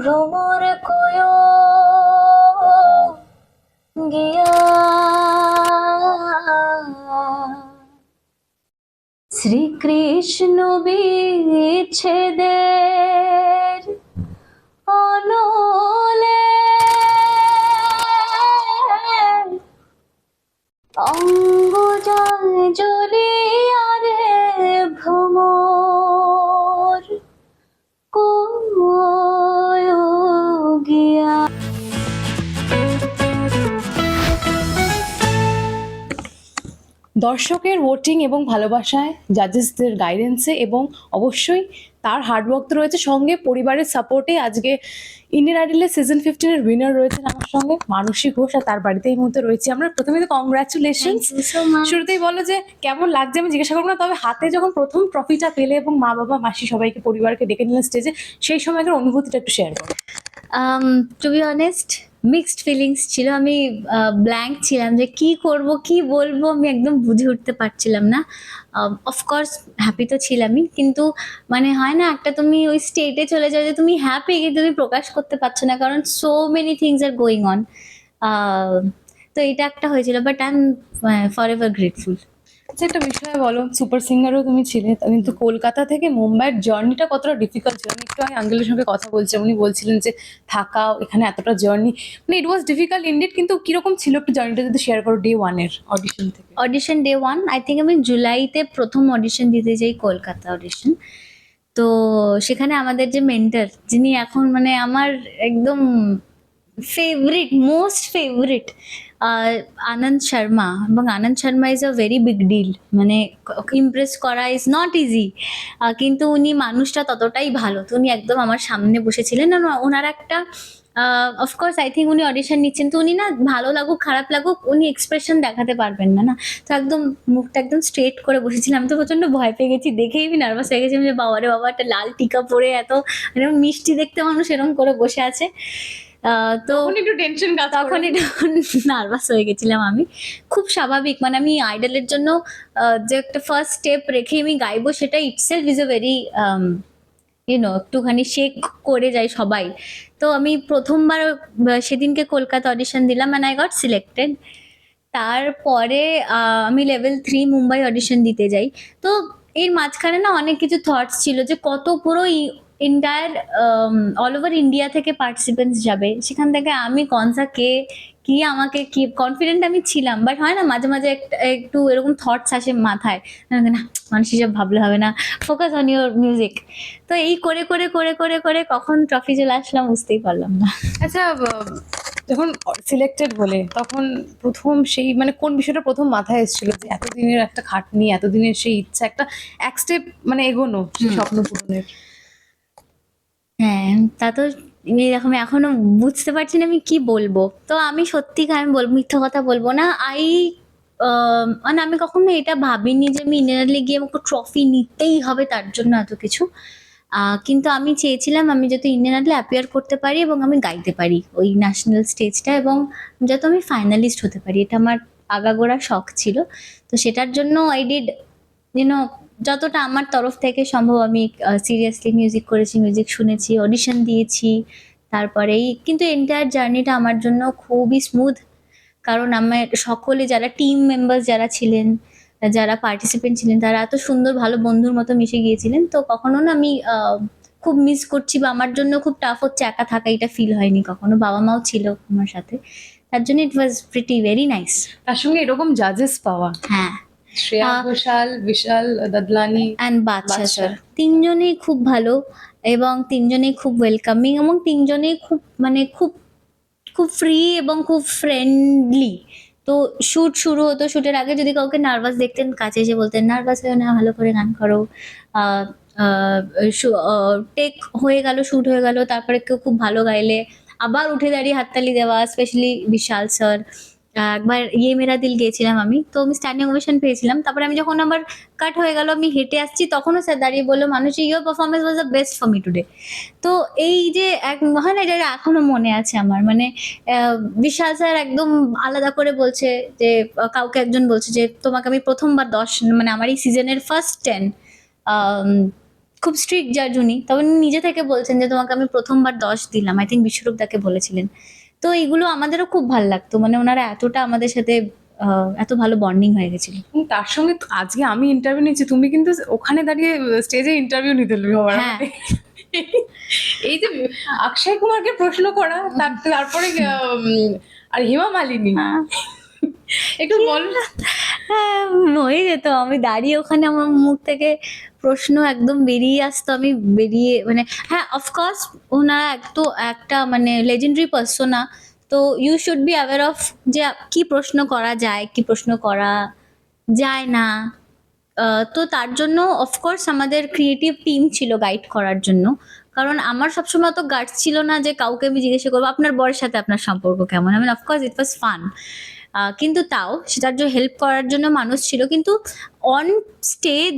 ভ্রমর কয়ো গিয়া শ্রীকৃষ্ণ বিচ্ছেদের অনলে অঙ্গ যায় জ্বলিয়া রে ভ্রমর কয়ো গিয়া। দর্শকের ভোটিং এবং ভালোবাসায়, জাজেসদের গাইডেন্সে এবং অবশ্যই তার হার্ডওয়ার্ক তো রয়েছে, সঙ্গে পরিবারের সাপোর্টে আজকে ইন্ডিয়ান আইডলের সিজন 15-এর উইনার রয়েছেন আমার সঙ্গে মানসী ঘোষ, আর তার বাড়িতে এই মুহূর্তে রয়েছে আমরা। প্রথমে তো কংগ্রাচুলেশন। শুরুতেই বলো যে কেমন লাগছে, আমি জিজ্ঞাসা করবো না, তবে হাতে যখন প্রথম ট্রফিটা পেলে এবং মা বাবা মাসি সবাইকে পরিবারকে ডেকে নিলেন স্টেজে, সেই সময়কার অনুভূতিটা একটু শেয়ার করো। To be honest mixed feelings ছিল। আমি ব্ল্যাঙ্ক ছিলাম যে কি করব কি বলবো, আমি একদম বুঝে উঠতে পারছিলাম না। অফকোর্স হ্যাপি তো ছিলামই, কিন্তু মানে হয় না একটা তুমি ওই স্টেটে চলে যাও যে তুমি হ্যাপি কিন্তু তুমি প্রকাশ করতে পারছো না, কারণ so many things are going on. তো এটা একটা হয়েছিল, but I am for ever grateful. আচ্ছা, একটা বিষয় বলো, সুপার সিঙ্গারও তুমি ছিলে, কিন্তু কলকাতা থেকে মুম্বাইয়ের জার্নিটা কতটা ডিফিকাল্ট ছিল? আমি একটু আগে আঙ্কেলের সঙ্গে কথা বলছিলাম, উনি বলছিলেন যে থাকা এখানে এতটা জার্নি, মানে ইট ওয়াজ ডিফিকাল্ট ইনডিড, কিন্তু কিরকম ছিল একটু জার্নিটা যদি শেয়ার করো ডে ওয়ানের অডিশন থেকে। Audition day one, I think আমি জুলাইতে প্রথম অডিশন দিতে যাই, কলকাতা অডিশন। তো সেখানে আমাদের যে মেন্টর, যিনি এখন মানে আমার একদম favourite, most favourite, Anand Sharma. এবং Anand Sharma is a very big deal, মানে ইমপ্রেস করা ইজ নট ইজি, কিন্তু উনি মানুষটা ততটাই ভালো। তো উনি একদম আমার সামনে বসেছিলেন, আর ওনার একটা অফকোর্স আই থিঙ্ক উনি অডিশন নিচ্ছেন, তো উনি না ভালো লাগুক খারাপ লাগুক উনি এক্সপ্রেশন দেখাতে পারবেন না, না। তো একদম মুখটা একদম স্ট্রেট করে বসেছিলাম। আমি তো প্রচন্ড ভয় পেয়ে গেছি, দেখেই আমি নার্ভাস হয়ে গেছি যে বাবা রে বাবা, একটা লাল টিকা পরে এত এরকম মিষ্টি দেখতে মানুষ এরকম করে বসে আছে। তো একটু টেনশন, তখন একটু নার্ভাস হয়ে গেছিলাম আমি। খুব স্বাভাবিক, মানে আমি আইডলের জন্য যে একটা ফার্স্ট স্টেপ রেখে আমি গাইবো, সেটা ইটসেলফ ইজ আ ভেরি একটুখানি শেক করে যায় সবাই। তো আমি প্রথমবার সেদিনকে কলকাতা অডিশন দিলাম অ্যান্ড আই গট সিলেক্টেড। তারপরে আমি লেভেল 3 মুম্বাই অডিশন দিতে যাই। তো এর মাঝখানে না অনেক কিছু থটস ছিল যে কত পুরো এন্টায়ার অল ওভার ইন্ডিয়া থেকে পার্টিসিপেন্টস যাবে, সেখান থেকে আমি কনসা কে কি আমাকে কি কনফিডেন্ট আমি ছিলাম, বাট হয় না মাঝে মাঝে একটু এরকম থটস আসে মাথায়, না মানুষ হিসাব ভাবলে হবে না, ফোকাস অন ইউর মিউজিক। তো এই করে করে করে করে করে কখন ট্রফি চলে আসলাম বুঝতেই পারলাম না। আচ্ছা, যখন সিলেক্টেড হলে তখন প্রথম সেই মানে কোন বিষয়টা প্রথম মাথায় এসেছিল যে এতদিনের একটা খাটনি, এতদিনের সেই ইচ্ছা, একটা এক স্টেপ মানে এগোনো সেই স্বপ্ন পূরণের? হ্যাঁ, তা তো এরকম এখনো বুঝতে পারছি না আমি কি বলবো। তো আমি সত্যি আমি বলবো, মিথ্যা কথা বলবো না। মানে আমি কখনো এটা ভাবিনি যে আমি ইন্ডিয়ান গিয়ে আমাকে ট্রফি নিতেই হবে, তার জন্য এত কিছু। কিন্তু আমি চেয়েছিলাম আমি যাতে ইন্ডিয়ান আইডলে অ্যাপিয়ার করতে পারি এবং আমি গাইতে পারি ওই ন্যাশনাল স্টেজটা, এবং যাতে আমি ফাইনালিস্ট হতে পারি, এটা আমার আগাগোড়া শখ ছিল। তো সেটার জন্য আই ডিড ইউনো যতটা আমার তরফ থেকে সম্ভব আমি সিরিয়াসলি মিউজিক করেছি, মিউজিক শুনেছি, অডিশন দিয়েছি। তারপরেই কিন্তু এন্টায়ার জার্নিটা আমার জন্য খুবই স্মুথ, কারণ আমার সকলে যারা টিম মেম্বার্স যারা ছিলেন, যারা পার্টিসিপেন্ট ছিলেন, তারা এত সুন্দর ভালো বন্ধুর মতো মিশে গিয়েছিলেন। তো কখনো না আমি খুব মিস করছি বা আমার জন্য খুব টাফ হচ্ছে একা থাকা, এটা ফিল হয়নি কখনো। বাবা মাও ছিল আমার সাথে, তার জন্য ইট ওয়াজ প্রিটি ভেরি নাইস। তার সঙ্গে এরকম জাজেস পাওয়া, হ্যাঁ, শ্রেয়া ঘোষাল, বিশাল দাদলানি অ্যান্ড বাদশা স্যার, তিনজনেই খুব ভালো এবং তিনজনেই খুব ওয়েলকামিং, এবং তিনজনেই খুব মানে খুব খুব ফ্রি এবং খুব ফ্রেন্ডলি। তো শুট শুরু হতো, শুটের আগে যদি কাউকে নার্ভাস দেখতেন কাছে এসে বলতেন নার্ভাস হয়ে না, ভালো করে গান করো। টেক হয়ে গেল, শুট হয়ে গেল, তারপরে কেউ খুব ভালো গাইলে আবার উঠে দাঁড়িয়ে হাততালি দেওয়া, স্পেশালি বিশাল স্যার। একবার ইয়ে মেরা দিল গিয়েছিলাম আমি, তো আমি স্ট্যান্ডিং ওভেশন পেয়েছিলাম। তারপরে আমি যখন আবার কাট হয়ে গেল, আমি হেঁটে আসছি, তখনও স্যার দাঁড়িয়ে বললো মানুষ, your performance was the best for me today. তো এই যে এক হয় না, এটা এখনো মনে আছে আমার, মানে বিশাল স্যার একদম আলাদা করে বলছে যে কাউকে একজন বলছে যে তোমাকে আমি প্রথমবার 10 মানে আমার এই সিজনের ফার্স্ট 10 খুব স্ট্রিক্ট জাজ উনি, তবে উনি নিজে থেকে বলছেন যে তোমাকে আমি প্রথমবার 10 দিলাম, আই থিঙ্ক বিশ্বরূপ দাকে বলেছিলেন। তো এইগুলো আমাদেরও খুব ভাল লাগতো, মানে ওনারা এতটা আমাদের সাথে এত ভালো বন্ডিং হয়ে গেছিল। এবং তার সঙ্গে আজকে আমি ইন্টারভিউ নিচ্ছি, তুমি কিন্তু ওখানে দাঁড়িয়ে স্টেজে ইন্টারভিউ নিতে সবার হ্যাঁ। আগে। এই যে অক্ষয় কুমারকে প্রশ্ন করা, তারপরে আর হেমা মালিনী, হ্যাঁ। একটু বল। হ্যাঁ, হয়ে যেত, আমি দাঁড়িয়ে ওখানে আমার মুখ থেকে প্রশ্ন একদম বেরিয়ে আসতো, আমি বেরিয়ে মানে হ্যাঁ অফকোর্স ওনারা একটা মানে লেজেন্ডারি পার্সোনা, তো you should be aware of যে কি প্রশ্ন করা যায়, কি প্রশ্ন করা যায় না। তো তার জন্য অফকোর্স আমাদের ক্রিয়েটিভ টিম ছিল গাইড করার জন্য, কারণ আমার সবসময় তো গার্ডস ছিল না যে কাউকে আমি জিজ্ঞাসা করবো আপনার বরের সাথে আপনার সম্পর্ক কেমন। আমি অফকোর্স ইট ওয়াজ ফান, কিন্তু তাও সেটার জন্য হেল্প করার জন্য মানুষ ছিল, কিন্তু on stage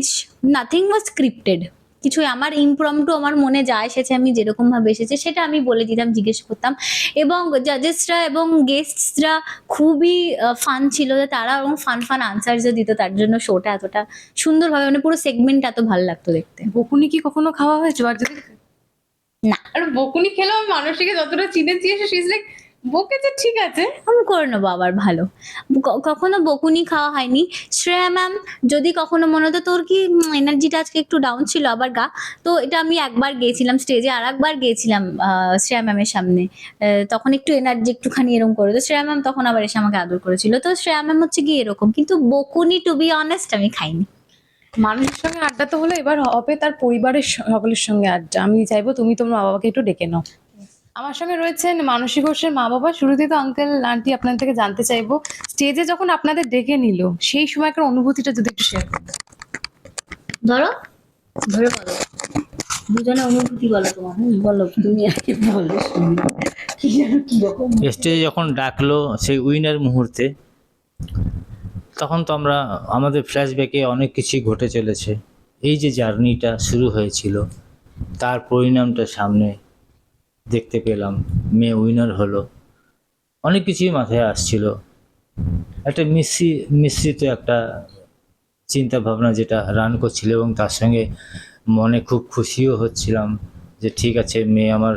nothing was scripted. কিছু আমার ইমপ্রম্পটু আমার মনে যা এসেছে, আমি যেরকম ভাবে এসেছে সেটা আমি বলে দিতাম, জিজ্ঞেস করতাম। এবং জাজেসরা এবং গেস্টসরা খুবই ফান ছিল, যে তারা এবং ফান ফান আনসারসও দিত, তার জন্য শোটা এতটা সুন্দরভাবে মানে পুরো সেগমেন্ট এত ভালো লাগতো দেখতে। বকুনি কি কখনো খাওয়া হয়েছে? আর যদি না, আর বকুনি খেলেও আমি মানসীকে যতটা চিনেছি এসে শি ইজ লাইক বকেছে ঠিক আছে, আমি করে নেবো আবার ভালো। কখনো বকুনি খাওয়া হয়নি। শ্রেয়া ম্যাম যদি কখনো মনে হতো তোর কি এনার্জিটা আজকে একটু ডাউন ছিল আবার গা, তো এটা আমি একবার গেছিলাম স্টেজে, আর একবার গেছিলাম শ্রেয়া ম্যামের সামনে, তখন একটু এনার্জি একটুখানি এরকম করে, তো শ্রেয়া ম্যাম তখন আবার এসে আমাকে আদর করেছিল। তো শ্রেয়া ম্যাম হচ্ছে গিয়ে এরকম, কিন্তু বকুনি টু বি অনেস্ট আমি খাইনি। মানুষের সঙ্গে আড্ডা তো হলো, এবার হবে তার পরিবারের সকলের সঙ্গে আড্ডা। আমি চাইবো তুমি তোমার মা বাবাকে একটু ডেকে নাও। আমার সঙ্গে রয়েছেন মানসী ঘোষের মা বাবা। শুরুতেই তো আঙ্কেল আন্টি আপনাদের থেকে জানতে চাইবো, স্টেজে যখন আপনাদের ডেকে নিল সেই সময়কার অনুভূতিটা যদি একটু শেয়ার করতে। ধরো ধরে বলো, দুজনে অনুভূতি বলো তোমার। বলো তুমি আগে বলো শুনি কি যেন কিরকম। স্টেজে যখন ডাকলো সেই উইনার মুহূর্তে, তখন তো আমাদের ফ্ল্যাশব্যাকে অনেক কিছুই ঘটে চলেছে। এই যে জার্নিটা শুরু হয়েছিল তার পরিণামটা সামনে দেখতে পেলাম, মেয়ে উইনার হলো, অনেক কিছুই মাথায় আসছিল। একটা মিশ্রিত একটা চিন্তা ভাবনা যেটা রান করছিল, এবং তার সঙ্গে মনে খুব খুশিও হচ্ছিলাম যে ঠিক আছে মেয়ে আমার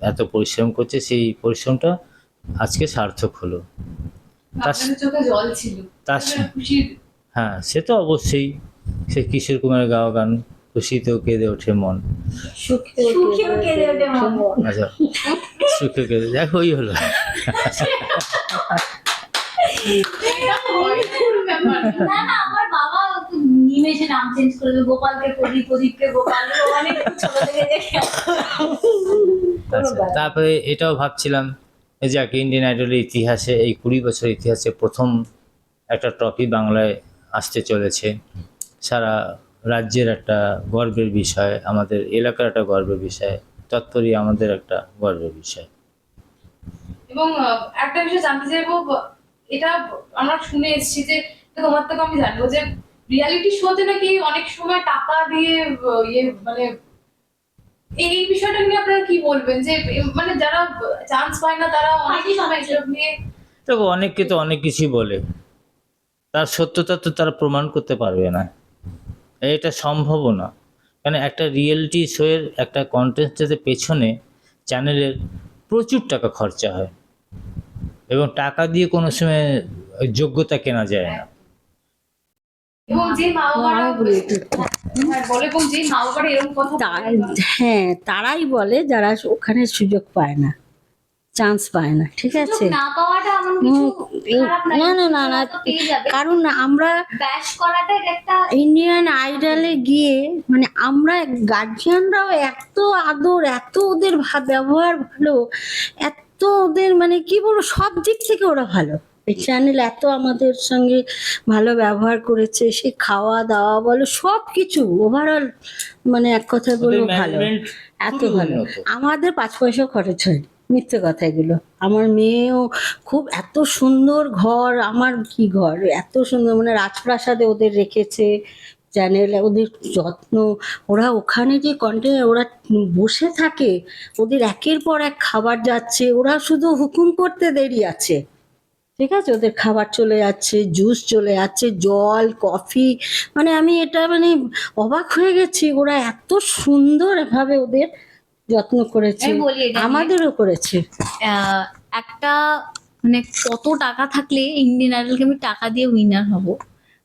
এত পরিশ্রম করছে, সেই পরিশ্রমটা আজকে সার্থক হলো। আপনাদের চোখে জল ছিল, তার খুশির। হ্যাঁ, সে তো অবশ্যই, সে কিশোর কুমারের গাওয়া গান খুশিতেও কেঁদে ওঠে মন। সুখেও কেঁদে ওঠে মন। আচ্ছা, সুখে কেঁদে দেখো ওই হলো। না না, আমার বাবা নিমেষে নাম চেঞ্জ করে দেবে, গোপালকে প্রদীপ, প্রদীপকে গোপাল, অনেক ছোট থেকে দেখে। আচ্ছা, তারপরে এটাও ভাবছিলাম এই যে ইন্ডিয়ান আইডলের ইতিহাসে, এই 20 বছর ইতিহাসে প্রথম একটা ট্রফি বাংলায় আসতে চলেছে। সারা রাজ্যের একটা গর্বের বিষয়, আমাদের এলাকার একটা গর্বের বিষয়, তৎপরই আমাদের একটা গর্বের বিষয়। এবং একটা বিষয় জানতে চাইবো, এটা আমরা শুনে এসেছি যে, এটা তোমার থেকে আমি জানবো যে রিয়ালিটি শোতে নাকি অনেক সময় টাকা দিয়ে ইয়ে মানে এই বিষয়টা নিয়ে আপনারা কি বলবেন? যে মানে যারা চান্স পায় না তারা অনেক সময় এসব নিয়ে। দেখো, অনেককে তো অনেক কিছুই বলে, তার সত্যতা তো তারা প্রমাণ করতে পারবে না, এটা সম্ভবও না। কারণ একটা রিয়েলিটি শোয়ের একটা কন্টেস্টেন্টের পেছনে চ্যানেলের প্রচুর টাকা খরচা হয়, এবং টাকা দিয়ে কোনো সময় যোগ্যতা কেনা যায় না। এবং যে মা বাবারা আমি বলি একটু। বলে, এবং যে মা বাবারা এরকম কথা বলে, হ্যাঁ, তারাই বলে যারা ওখানে সুযোগ পায় না, চান্স পায় না, ঠিক আছে। না পাওয়াটা এমন কিছু খারাপ না না না না, তো পেয়ে যাবে। কারণ আমরা ব্যাশ করাটা একটা ইন্ডিয়ান আইডলে গিয়ে মানে আমরা গার্জিয়ানরাও এত আদর, এত ওদের ব্যবহার ভালো, এত ওদের মানে কি বলবো সব দিক থেকে ওরা ভালো। এই চ্যানেল এত আমাদের সঙ্গে ভালো ব্যবহার করেছে, সে খাওয়া দাওয়া বলো সব কিছু ওভারঅল, মানে এক কথায় ওদের বলবো ভালো, management এত খুবই ভালো। উন্নত। আমাদের 5 পয়সা খরচ হয় মিথ্যে কথা এগুলো। আমার মেয়েও খুব এত সুন্দর ঘর, আমার কি ঘর এত সুন্দর, মানে রাজপ্রাসাদে ওদের রেখেছে চ্যানেল, ওদের যত্ন, ওরা ওখানে যে কন্টেন্ট ওরা বসে থাকে, ওদের একের পর এক খাবার যাচ্ছে, ওরা শুধু হুকুম করতে দেরি আছে, ঠিক আছে, ওদের খাবার চলে যাচ্ছে, জুস চলে যাচ্ছে, জল, কফি, মানে আমি এটা মানে অবাক হয়ে গেছি, ওরা এত সুন্দর ভাবে ওদের যত্ন করেছে, আমি বলি এটা নিয়ে। আমাদেরও করেছে। আহ, একটা মানে কত টাকা থাকলে ইন্ডিয়ান আইডলকে আমি টাকা দিয়ে উইনার হব,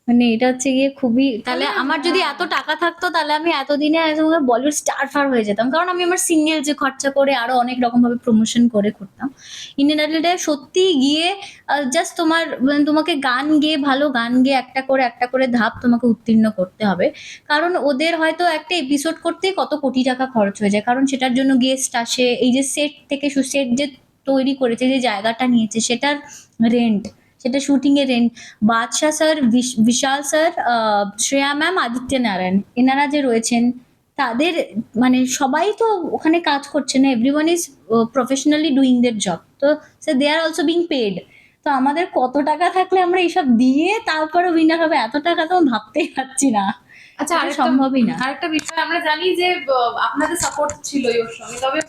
মানে এটা হচ্ছে গিয়ে খুবই, তাহলে আমার যদি এত টাকা থাকতো তাহলে আমি এতদিনে বলিউড স্টার ফার হয়ে যেতাম, কারণ আমি আমার সিঙ্গেল যে খরচা করে আরো অনেক রকম ভাবে প্রমোশন করে করতাম। ইন্ডিয়ান আইডলটা সত্যি গিয়ে জাস্ট তোমার মানে তোমাকে গান গেয়ে, ভালো গান গেয়ে একটা করে ধাপ তোমাকে উত্তীর্ণ করতে হবে, কারণ ওদের হয়তো একটা এপিসোড করতেই কত কোটি টাকা খরচ হয়ে যায়, কারণ সেটার জন্য গেস্ট আসে, এই যে সেট থেকে সেট যে তৈরি করেছে, যে জায়গাটা নিয়েছে সেটার রেন্ট, সেটা শুটিং এর রেন্ট, বাদশাহ স্যার, বিশাল স্যার, শ্রেয়া ম্যাম, আদিত্য নারায়ণ, এনারা যে রয়েছেন তাদের মানে সবাই তো ওখানে কাজ করছে না, everyone is professionally doing there job, তো দে আর অলসো বিং পেড। তো আমাদের কত টাকা থাকলে আমরা এইসব দিয়ে তারপরে উইনার হবে, এত টাকা তো আমি ভাবতেই পারছি না। আচ্ছা, এটা সম্ভবই না। আরেকটা বিষয় আমরা জানি যে আপনাদের সাপোর্ট ছিল ওর সঙ্গে, তবে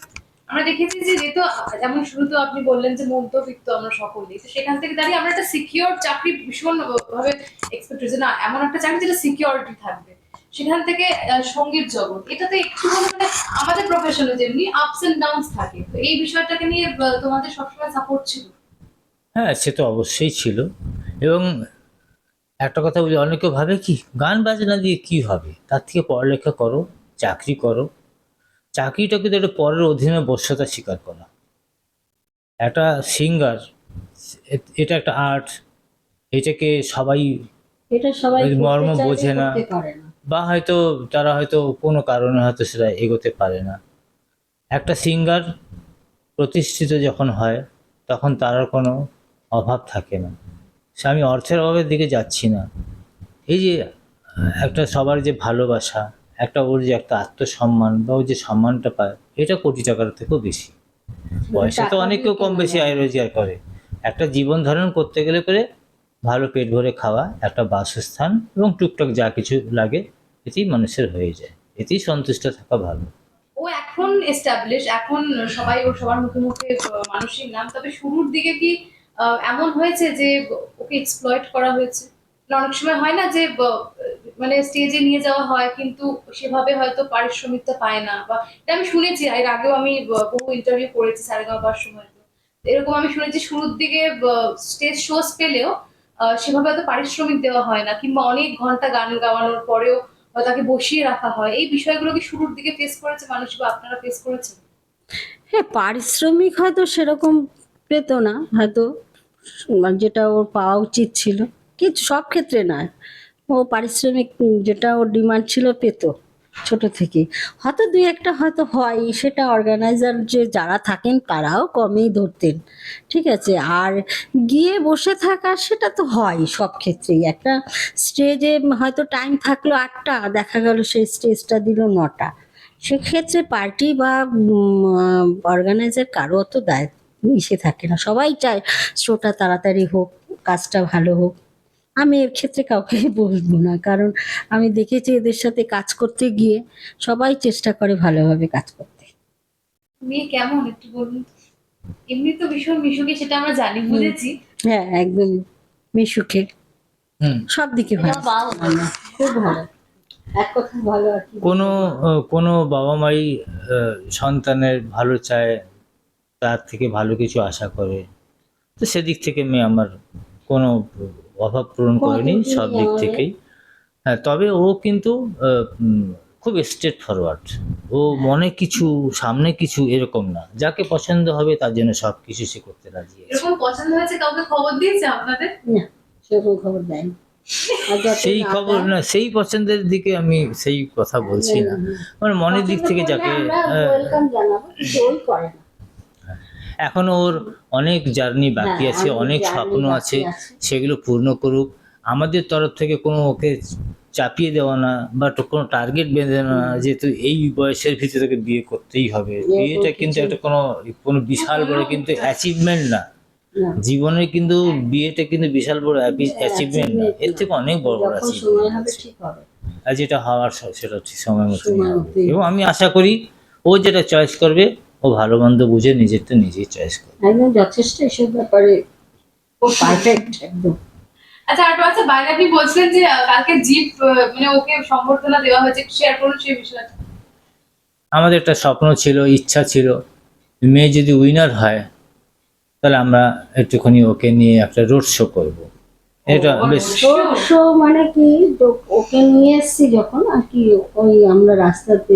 আমরা দেখেছি যে যেহেতু যেমন শুরুতে আপনি বললেন যে মধ্যবিত্ত আমরা সকলেই, তো সেখান থেকে দাঁড়িয়ে আমরা একটা সিকিউর চাকরি ভীষণ ভাবে এক্সপেক্ট করেছি, না এমন একটা চাকরি যেটা সিকিউরিটি থাকবে, সেখান থেকে সঙ্গীত জগৎ, এটাতে একটু মানে আমাদের প্রফেশনে যেমনি আপস এন্ড ডাউনস থাকে, তো এই বিষয়টাকে নিয়ে তোমাদের সবসময় সাপোর্ট ছিল? হ্যাঁ, সে তো অবশ্যই ছিল। এবং একটা কথা বলি, অনেকে ভাবে কি গান বাজনা দিয়ে কি হবে, তার থেকে পড়ালেখা করো, চাকরি করো। চাকরিটা কিন্তু একটা পরের অধীনে বশ্যতা স্বীকার করা। একটা সিঙ্গার, এটা একটা আর্ট, এটাকে সবাই এটা সবাই ওই করতে মর্ম চাইলে বোঝে না, করতে পারে না। বা হয়তো তারা হয়তো কোনো কারণে হয়তো সেটা এগোতে পারে না। একটা সিঙ্গার প্রতিষ্ঠিত যখন হয় তখন তার আর কোনো অভাব থাকে না। সে, আমি অর্থের অভাবের দিকে যাচ্ছি না, এই যে একটা সবার যে ভালোবাসা, একটা ওর যে একটা আত্মসম্মান বা ও যে সম্মানটা পায়, এটা কোটি টাকার থেকেও বেশি। পয়সা তো টাকা অনেক কেউ দিয়ে কম কেনা বেশি যায় আয় না। রোজগার করে, একটা জীবন ধারণ করতে গেলে করে ভালো পেট ভরে খাওয়া, একটা বাসস্থান এবং টুকটাক যা কিছু লাগে, এতেই মানুষের হয়ে যায়, এতেই সন্তুষ্ট থাকা ভালো। ও এখন এস্টাবলিশ, এখন সবাই ওর সবার মুখে মুখে মানুষের নাম, তবে শুরুর দিকে কি এমন হয়েছে যে ওকে এক্সপ্লয়েট করা হয়েছে? না, অনেক সময় হয় না যে মানে স্টেজে নিয়ে যাওয়া হয় কিন্তু সেভাবে হয়তো পারিশ্রমিকটা পায় না, বা এটা আমি শুনেছি, এর আগেও আমি বহু ইন্টারভিউ করেছি সারেগামার সময়, তো এরকম আমি শুনেছি শুরুর দিকে স্টেজ শোজ পেলেও সেভাবে হয়তো পারিশ্রমিক দেওয়া হয় না, কিংবা অনেক ঘন্টা গান গাওয়ানোর পরেও তাকে বসিয়ে রাখা হয়। এই বিষয়গুলো কি শুরুর দিকে ফেস করেছে মানুষ, বা আপনারা ফেস করেছেন? হ্যাঁ, পারিশ্রমিক হয়তো সেরকম পেত না হয়তো, যেটা ওর পাওয়া উচিত ছিল, কিছু সব ক্ষেত্রে নয়, ও পারিশ্রমিক যেটা ওর ডিমান্ড ছিল পেত ছোট থেকে। হয়তো দুই একটা হয়তো হয়, সেটা অর্গানাইজার যে যারা থাকেন তারাও কমই ধরতেন, ঠিক আছে। আর গিয়ে বসে থাকা সেটা তো হয় সব ক্ষেত্রেই, একটা স্টেজে হয়তো টাইম থাকলো 8টা, দেখা গেল সেই স্টেজটা দিল 9টা, সেক্ষেত্রে পার্টি বা অর্গানাইজার কারো অত দায়িত্ব ইসে থাকে না, সবাই চায় শোটা তাড়াতাড়ি হোক, কাজটা ভালো হোক। আমি এর ক্ষেত্রে কাউকে বলবো না, কারণ আমি দেখেছি এদের সাথে কাজ করতে গিয়ে সবাই চেষ্টা করে ভালোভাবে কাজ করতে। মেয়ে কেমন একটু বলুন তো? এমনি তো ভীষণ মিশুকে, সেটা আমরা জানি, বুঝেছি। হ্যাঁ, একদম মিশুকে হুম। সব দিকে ভালো, খুব ভালো, এক কথা ভালো আর কি। কোনো বাবা মাই সন্তানের ভালো চায়, তার থেকে ভালো কিছু আশা করে, তো সেদিক থেকে মেয়ে আমার কোনো অভাব পূরণ কোনো করেনি ত্রুটি সব নেই দিক আমাদের। থেকেই। হ্যাঁ, তবে ও কিন্তু খুব স্ট্রেট ফরওয়ার্ড। ও মনে কিছু সামনে কিছু এরকম না, যাকে পছন্দ হবে তার জন্য সব কিছু সে করতে রাজি আছে। এরকম পছন্দ হয়েছে, কাউকে খবর দিয়েছে আপনাদের? না, সেরকম খবর দেয়নি। আর যত সেই না খবর দেয়, না, সেই পছন্দের দিকে আমি সেই কথা বলছি না, মানে মনের দিক পছন্দ থেকে করলে যাকে আমরা ওয়েলকাম জানাবো, কিন্তু ওই করে না। এখন ওর অনেক জার্নি বাকি হ্যাঁ, আছে, অনেক journey স্বপ্ন বাকি আছে, আছে। সেগুলো পূর্ণ করুক। আমাদের তরফ থেকে কোনো ওকে চাপিয়ে দেওয়া না, বা কোনো টার্গেট বেঁধে না যে তুই এই বয়সের ভিতরে তোকে বিয়ে করতেই হবে। বিয়েটা কিন্তু একটা কোনো বিশাল বড় কিন্তু অ্যাচিভমেন্ট না না, জীবনে, কিন্তু বিয়েটা কিন্তু বিশাল বড় অ্যাচিভমেন্ট না, এর থেকে অনেক বড় বড় যখন সময় অ্যাচিভমেন্ট হবে আছে। ঠিক হবে। আর যেটা হওয়ার সেটা ঠিক সময় মতনই সময় হবে। মতোই। এবং আমি আশা করি ও যেটা চয়েস করবে, ও ভালো মন্দ বুঝে নিজেরটা নিজেই চয়েস করবে। একদম যথেষ্ট এসব ব্যাপারে পারফেক্ট একদম। আচ্ছা আর আচ্ছা বাইরে আপনি বলছিলেন যে কালকে জিপ মানে ওকে সম্বর্ধনা দেওয়া হয়েছে, শেয়ার করুন সেই বিষয়টা। আমাদের একটা স্বপ্ন ছিল, ইচ্ছা ছিল, মেয়ে যদি উইনার হয় তাহলে আমরা একটুখানি ওকে নিয়ে একটা রোড শো করবো। এটা বেশ শো মানে কি, তো ওকে নিয়ে এসেছি যখন আর কি, ওই আমরা রাস্তাতে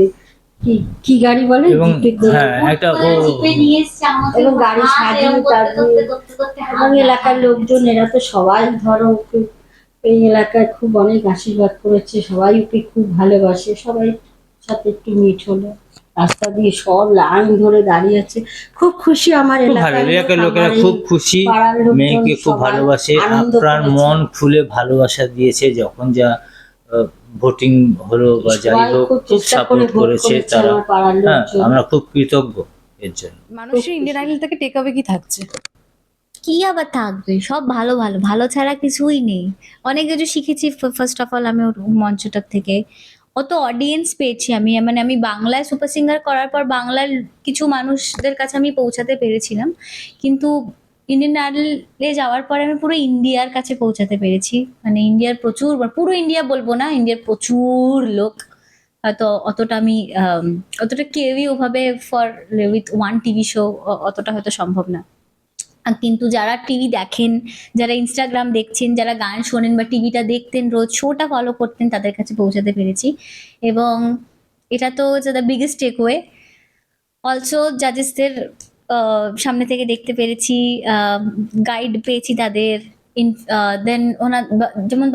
কি কি গাড়ি বলে এবং জিপে করে, হ্যাঁ একটা ও জিপে নিয়ে এসছে আমাকে, এবং গাড়ি হাত সাজিয়ে এরম করতে টাজিয়ে, করতে করতে এবং এলাকার লোকজন এরা তো সবাই ধরো ওকে এই এলাকায় খুব অনেক আশীর্বাদ করেছে, সবাই ওকে খুব ভালোবাসে, সবাই সাথে একটু মিট হলো, রাস্তা দিয়ে সব লাইন ধরে দাঁড়িয়ে আছে, খুব খুশি আমার খুব ভালো, এলাকার লোক, এলাকার লোকেরা আমার এই খুব খুশি, পাড়ার লোকজন মেয়েকে খুব সবাই ভালোবাসে, আনন্দ আপনার করেছে। মন খুলে ভালোবাসা দিয়েছে যখন যা ভোটিং হলো বা যাই সবাই হোক, খুব খুব চেষ্টা করে সাপোর্ট ভোট করেছে করেছে তারা। আমার পাড়ার হ্যাঁ, লোকজন। আমরা খুব কৃতজ্ঞ এর জন্য। মানুষের ইন্ডিয়ান আইডল থেকে টেক আওয়ে কি থাকছে? কি আবার থাকবে, সব ভালো ভালো, ভালো ছাড়া কিছুই নেই। অনেক কিছু শিখেছি। ফার্স্ট অফ অল আমি ওর মঞ্চটার থেকে অত অডিয়েন্স পেয়েছি আমি, মানে আমি বাংলায় সুপার সিঙ্গার করার পর বাংলার কিছু মানুষদের কাছে আমি পৌঁছাতে পেরেছিলাম, কিন্তু ইন্ডিয়ান আইডলে যাওয়ার পরে আমি পুরো ইন্ডিয়ার কাছে পৌঁছাতে পেরেছি। মানে ইন্ডিয়ার প্রচুর, পুরো ইন্ডিয়া বলবো না, ইন্ডিয়ার প্রচুর লোক, হয়তো অতটা আমি অতটা কেউই ওভাবে for with one TV show অতটা হয়তো সম্ভব না। কিন্তু যারা টিভি দেখেন, যারা ইনস্টাগ্রাম দেখছেন, যারা গান শোনেন বা টিভিটা দেখতেন, রোজ শোটা ফলো করতেন, তাদের কাছে পৌঁছাতে পেরেছি। এবং এটা তো দ্য বিগেস্ট টেকওয়ে। অলসো জাজেসদের সামনে থেকে দেখতে পেরেছি, গাইড পেয়েছি তাদের। দেন ওনার যেমন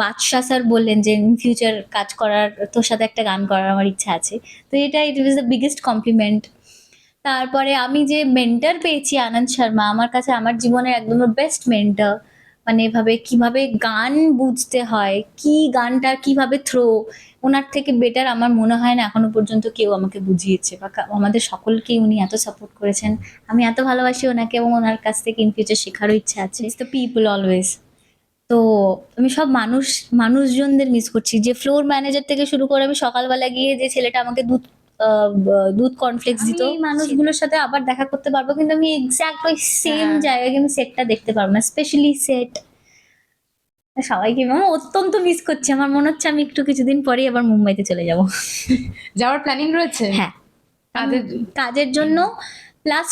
বাদশা স্যার বললেন যে ইন ফিউচার কাজ করার, তোর সাথে একটা গান করার আমার ইচ্ছা আছে। তো এটা it is the biggest compliment. তারপরে আমি যে মেন্টর পেয়েছি আনন্দ শর্মা, আমার কাছে আমার জীবনের একদম বেস্ট মেন্টর। মানে এভাবে কিভাবে গান বুঝতে হয়, কি গানটা কিভাবে থ্রো, ওনার থেকে বেটার আমার মনে হয় না এখনো পর্যন্ত কেউ আমাকে বুঝিয়েছে, বা আমাদের সকলকেই উনি এত সাপোর্ট করেছেন। আমি এত ভালোবাসি ওনাকে, এবং ওনার কাছ থেকে ইন ফিউচার শেখারও ইচ্ছা আছে। It's the people always. তো আমি সব মানুষজনদের মিস করছি, যে ফ্লোর ম্যানেজার থেকে শুরু করে, আমি সকালবেলা গিয়ে যে ছেলেটা আমাকে দুধ কর্নফ্লেক্স দিত, এই মানুষগুলোর সাথে আবার দেখা করতে পারবো, কিন্তু আমি এক্স্যাক্ট ওই সেম জায়গায় কিন্তু সেটটা দেখতে পারবো না, স্পেশালি সেট। সবাইকে আমি অত্যন্ত মিস করছি। আমার মনে হচ্ছে আমি একটু কিছুদিন পরেই আবার মুম্বাইতে চলে যাব। যাওয়ার প্ল্যানিং রয়েছে? হ্যাঁ, কাজের কাজের জন্য। প্লাস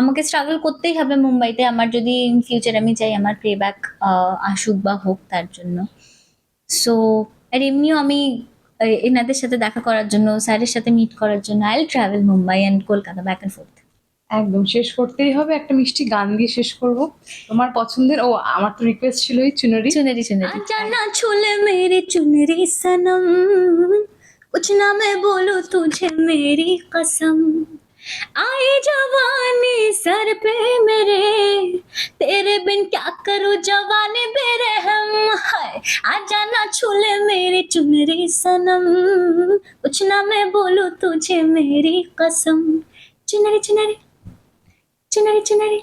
আমাকে স্ট্রাগল করতেই হবে মুম্বাইতে, আমার যদি ইন ফিউচার আমি চাই আমার পে ব্যাক আসুক বা হোক, তার জন্য। সো আর এমনিও আমি এনাদের সাথে দেখা করার জন্য, স্যারের সাথে মিট করার জন্য I will travel Mumbai and Kolkata back and fourth. একদম শেষ করতেই হবে, একটা মিষ্টি গান দিয়ে শেষ করব তোমার পছন্দের। ও আমার তো রিকোয়েস্ট ছিল এই চুনরি। चुनरी चुनरी जाना छूले मेरी चुनरी सनम, कुछ ना मैं बोलूं तुझे मेरी कसम, आए जवानी सर पे मेरे, तेरे बिन क्या करूं जवानी बेरहम है, आ जाना छूले मेरी चुनरी सनम, कुछ ना मैं बोलूं तुझे मेरी कसम, चुनरी चुनरी चुनरी चुनरी